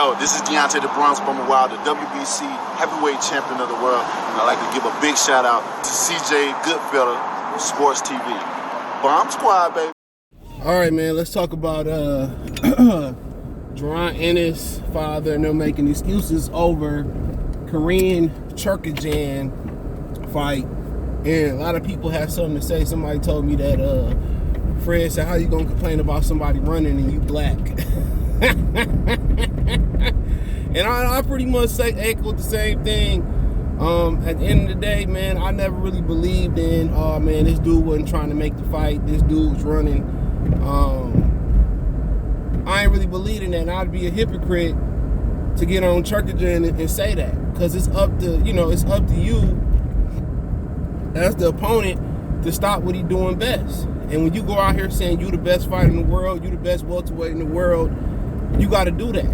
Yo, this is Deontay the Bronx Bummer Wild, the WBC heavyweight champion of the world. And I'd like to give a big shout out to CJ Goodfellow, Sports TV. Bomb Squad, baby. All right, man, let's talk about Jaron Ennis' father and them making excuses over Korean Chukhadzhian fight. And a lot of people have something to say. Somebody told me that Fred said, how you gonna complain about somebody running and you black? And I pretty much echoed the same thing. At the end of the day, man, I never really believed in, oh man, this dude wasn't trying to make the fight, this dude was running. I ain't really believing that, and I'd be a hypocrite to get on Chukhadzhian and say that, because it's up to you as the opponent to stop what he's doing best. And when you go out here saying you the best fighter in the world, you the best welterweight in the world, you got to do that.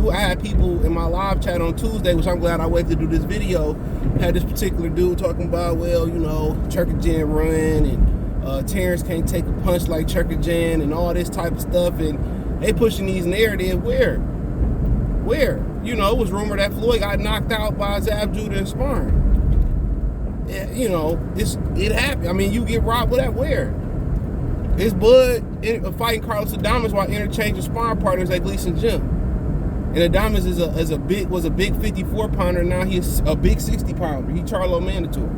I had people in my live chat on Tuesday, which I'm glad I waited to do this video, had this particular dude talking about, well, Chukhadzhian run, and Terrence can't take a punch like Chukhadzhian, and all this type of stuff, and they pushing these narratives. Where? It was rumored that Floyd got knocked out by Zab Judah in sparring. It happened. I mean, you get robbed with that. Where? His Bud fighting Carlos Adames while interchanging sparring partners at Gleason Gym. And Adames was a big 54-pounder. Now he's a big 60-pounder. He Charlo mandatory.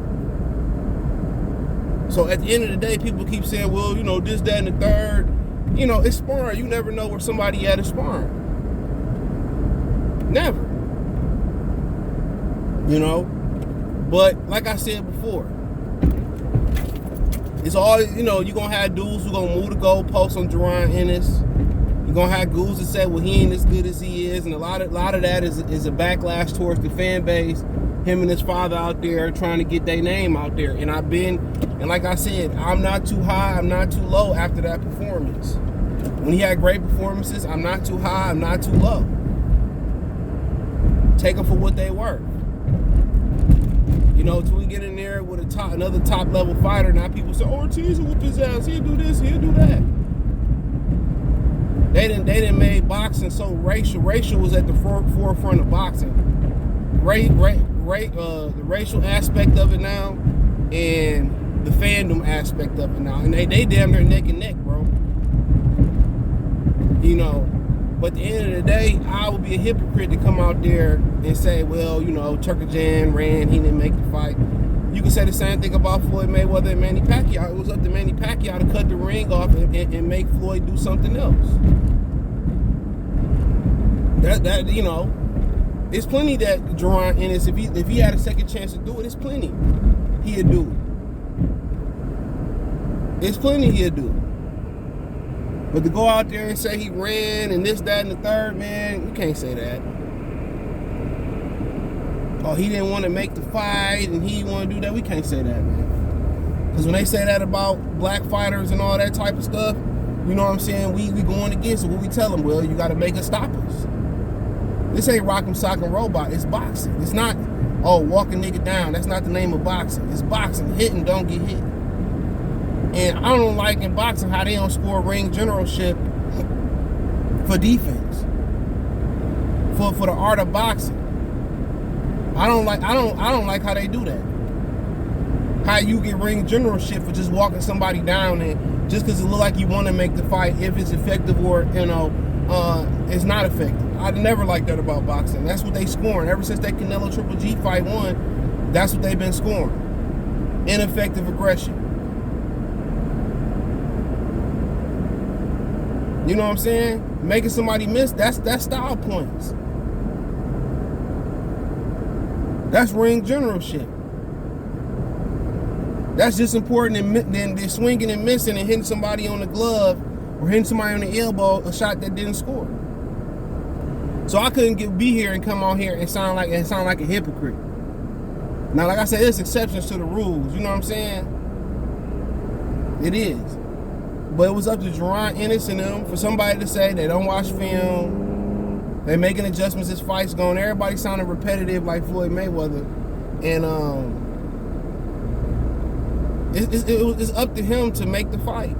So at the end of the day, people keep saying, well, this, that, and the third. It's sparring. You never know where somebody at is sparring. Never. But like I said before, it's all, you're going to have dudes who going to move the goalposts on Jaron Ennis. You're going to have dudes that say, well, he ain't as good as he is. And a lot of that is a backlash towards the fan base. Him and his father out there trying to get their name out there. And like I said, I'm not too high, I'm not too low after that performance. When he had great performances, I'm not too high, I'm not too low. Take them for what they were. Till we get in there with another top level fighter, now people say, oh, Ortiz will whoop his ass, he'll do this, he'll do that. They didn't make boxing so racial. Racial was at the forefront of boxing. The racial aspect of it now, and the fandom aspect of it now, and they damn near neck and neck, bro. But at the end of the day, I would be a hypocrite to come out there and say, well, Chukhadzhian ran, he didn't make the fight. You can say the same thing about Floyd Mayweather and Manny Pacquiao. It was up to Manny Pacquiao to cut the ring off and make Floyd do something else. It's plenty that Jaron Ennis, if he had a second chance to do it, it's plenty he'd do it. It's plenty he'd do it. But to go out there and say he ran and this, that, and the third, man, you can't say that. Oh, he didn't want to make the fight and he didn't want to do that. We can't say that, man. Because when they say that about black fighters and all that type of stuff, you know what I'm saying? We going against it. What we tell them, well, you got to make us stop us. This ain't Rock'em Sock'em Robot. It's boxing. It's not, oh, walk a nigga down. That's not the name of boxing. It's boxing. Hit and don't get hit. And I don't like in boxing how they don't score ring generalship for defense, for the art of boxing. I don't like how they do that. How you get ring generalship for just walking somebody down and just because it look like you want to make the fight, if it's effective or it's not effective. I never liked that about boxing. That's what they scoring ever since that Canelo Triple G fight won. That's what they've been scoring. Ineffective aggression. You know what I'm saying? Making somebody miss, that's style points. That's ring generalship. That's just important than swinging and missing and hitting somebody on the glove or hitting somebody on the elbow, a shot that didn't score. So I couldn't be here and come on here and sound like a hypocrite. Now, like I said, there's exceptions to the rules. You know what I'm saying? It is. But it was up to Jaron Ennis and them for somebody to say they don't watch film, they making adjustments as fights going. Everybody sounding repetitive like Floyd Mayweather, and it's up to him to make the fight.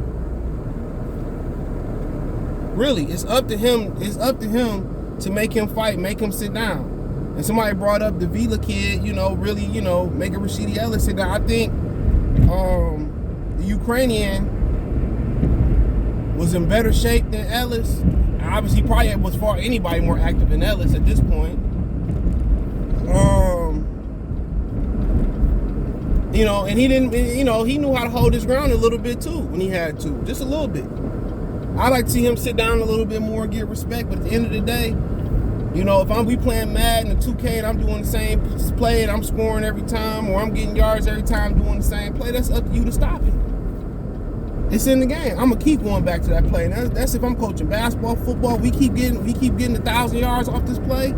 Really, it's up to him. It's up to him to make him fight, make him sit down. And somebody brought up the Vila kid, really, making Rashidi Ellis sit down. I think the Ukrainian was in better shape than Ellis. Obviously, probably was far anybody more active than Ellis at this point. And he didn't, he knew how to hold his ground a little bit too when he had to, just a little bit. I like to see him sit down a little bit more and get respect. But at the end of the day, if we playing Madden and 2K and I'm doing the same play and I'm scoring every time, or I'm getting yards every time doing the same play, that's up to you to stop it. It's in the game. I'm gonna keep going back to that play. And that's if I'm coaching basketball, football. We keep getting 1,000 yards off this play.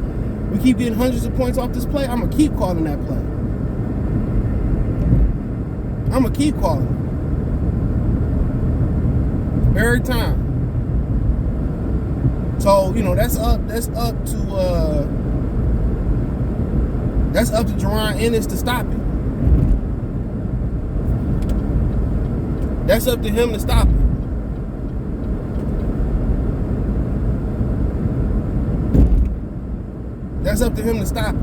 We keep getting hundreds of points off this play. I'm gonna keep calling that play. I'm gonna keep calling it every time. So that's up to Jaron Ennis to stop it. That's up to him to stop it. That's up to him to stop it.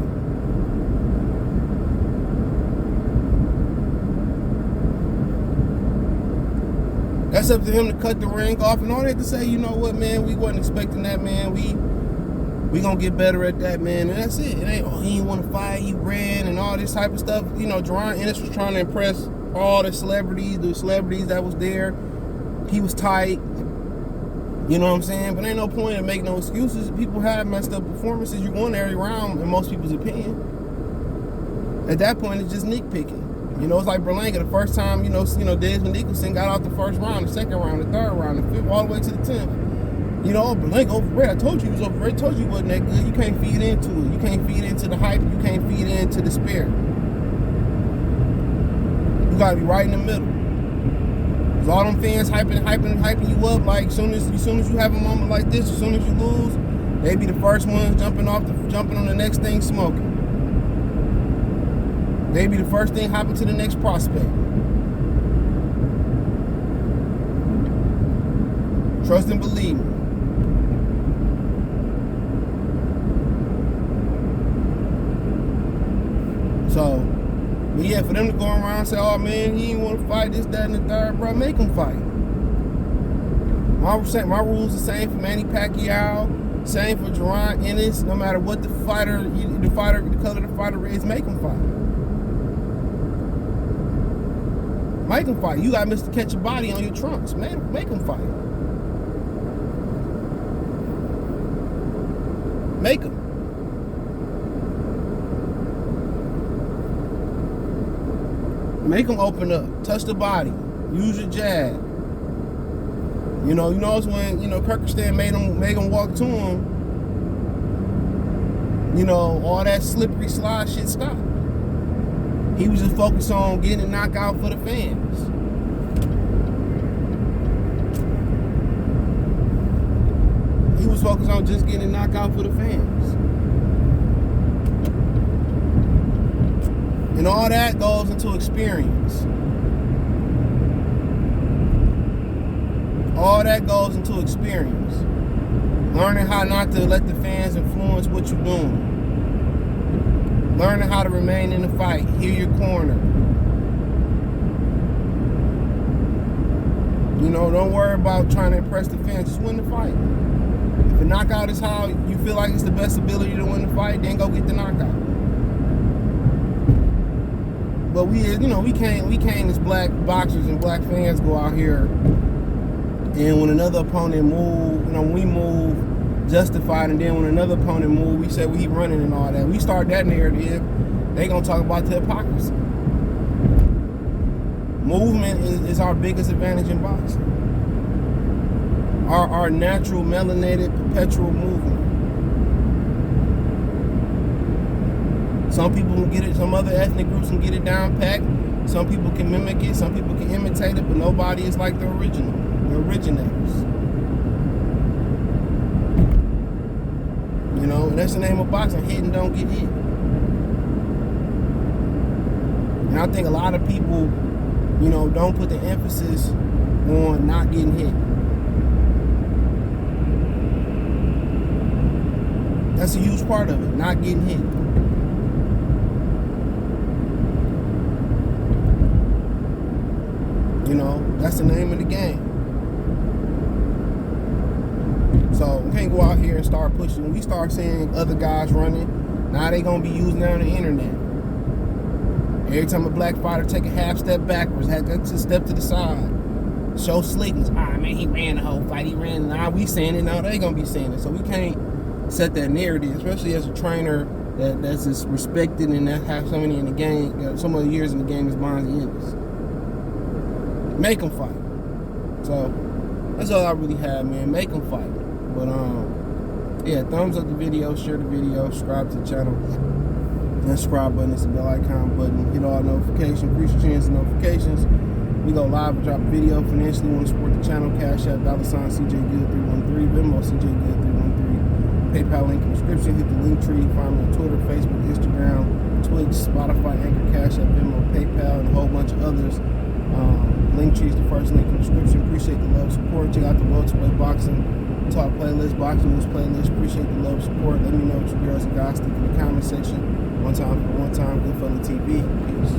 That's up to him to cut the ring off and all that to say, you know what, man, we wasn't expecting that, man. We gonna get better at that, man. And that's it. It ain't, he didn't want to fight, he ran and all this type of stuff. Jaron Ennis was trying to impress all the celebrities that was there. He was tight. You know what I'm saying? But ain't no point in making no excuses. People have messed up performances. You won every round, in most people's opinion. At that point, it's just nitpicking. It's like Berlanga. The first time, Desmond Nicholson got out the first round, the second round, the third round, the fifth, all the way to the 10th. Berlanga overrated. I told you he was overrated. I told you he wasn't that good. You can't feed into it. You can't feed into the hype. You can't feed into the spirit. You gotta be right in the middle. Cause all them fans hyping you up. Like as soon as you have a moment like this, as soon as you lose, they be the first ones jumping on the next thing smoking. They be the first thing hopping to the next prospect. Trust and believe me. So, but yeah, for them to go around and say, oh man, he didn't want to fight this, that, and the third, bro, make him fight. My rules are the same for Manny Pacquiao, same for Jaron Ennis. No matter what the color of the fighter is, make him fight. Make him fight. You got Mr. Catch a Body on your trunks, man. Make him fight. Make him. Make him open up. Touch the body. Use your jab. It's when, Chukhadzhian made him walk to him. All that slippery slide shit stopped. He was just focused on getting a knockout for the fans. He was focused on just getting a knockout for the fans. And all that goes into experience. All that goes into experience. Learning how not to let the fans influence what you're doing. Learning how to remain in the fight. Hear your corner. Don't worry about trying to impress the fans. Just win the fight. If a knockout is how you feel like it's the best ability to win the fight, then go get the knockout. But we can't as black boxers and black fans go out here and when another opponent move, we move justified, and then when another opponent move, we say we running and all that. We start that narrative, they gonna talk about the hypocrisy. Movement is our biggest advantage in boxing. Our natural melanated perpetual movement. Some people can get it, some other ethnic groups can get it down packed. Some people can mimic it, some people can imitate it, but nobody is like the original, the originators. And that's the name of boxing, hit and don't get hit. And I think a lot of people, don't put the emphasis on not getting hit. That's a huge part of it, not getting hit. You know, that's the name of the game. So we can't go out here and start pushing. When we start seeing other guys running, now they gonna be using it on the internet. Every time a black fighter take a half step backwards, had to step to the side, show slickness. Ah, man, he ran the whole fight. He ran. Now we saying it. Now they gonna be saying it. So we can't set that narrative, especially as a trainer that's as respected and that have so many in the game, so many years in the game as Jaron Ennis. Make them fight. So that's all I really have, man. Make them fight. But yeah, thumbs up the video, share the video, subscribe to the channel. That subscribe button is the bell icon button. Hit all notifications, increase your chance of notifications. We go live and drop a video. Financially, want to support the channel, Cash App, $CJGood313, Venmo, CJGood313, PayPal link in the description. Hit the link tree. Find me on Twitter, Facebook, Instagram, Twitch, Spotify, Anchor, Cash App, Venmo, PayPal, and a whole bunch of others. Link tree is the first link in the description. Appreciate the love, support. Check out the welterweight boxing talk playlist, boxing news playlist. Appreciate the love, support. Let me know what you girls and guys think in the comment section. One time for one time, Goodfella TV. Peace.